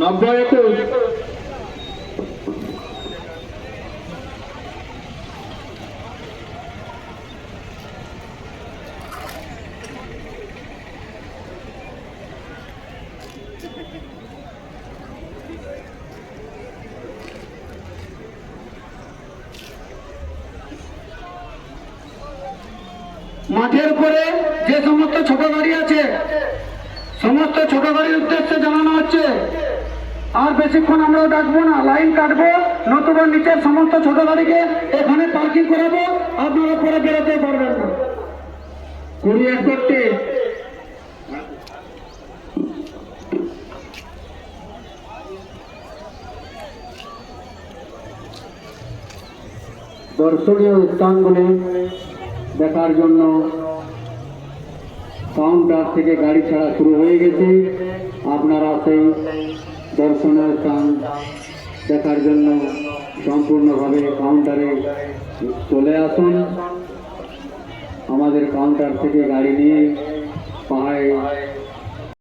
90-21। মাঠের উপরে যে সমস্ত ছোট গাড়ি আছে সমস্ত ছোট গাড়ির উদ্দেশ্যে জানানো হচ্ছে আর বেশিক্ষণ আমরা ডাকবো না, লাইন কাটবো, নতুবা নিচের সমস্ত ছোট গাড়িকে এখানে পার্কিং করাবো, আপনারা পরে বেরোতে পারবেন না। 20-61। দর্শনীয় স্থানগুলি দেখার জন্য কাউন্টার থেকে গাড়ি ছাড়া শুরু হয়ে গেছে। আপনারা সেই দর্শনীয় স্থান দেখার জন্য সম্পূর্ণভাবে কাউন্টারে চলে আসুন। আমাদের কাউন্টার থেকে গাড়ি নিয়ে পাহাড়ে